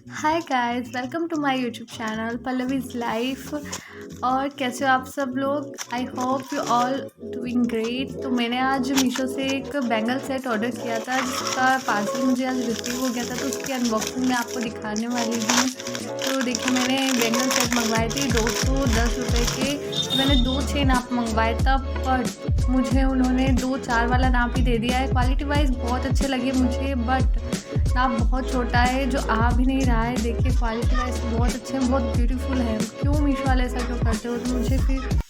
Hi guys, welcome to my YouTube channel Pallavi's life. और कैसे हो आप सब लोग? I hope you all doing great. तो मैंने आज मीशो से एक बैंगल सेट ऑर्डर किया था जिसका पार्सल मुझे आज रिसीव हो गया था, तो उसकी अनबॉक्सिंग मैं आपको दिखाने वाली हूँ। तो देखिए, मैंने बैंगल सेट मंगवाए थे 210 रुपये के। तो मैंने 2 6 नाप मंगवाए था, बट मुझे उन्होंने 2 4 वाला नाप ही दे दिया है। क्वालिटी वाइज बहुत अच्छे लगे मुझे, बट नाप बहुत छोटा है जो आ भी नहीं रहा है। देखिए, क्वालिटी वाइज बहुत अच्छे हैं, बहुत ब्यूटीफुल है। क्यों मीशो वाले ऐसा क्यों करते हो? तो मुझे फिर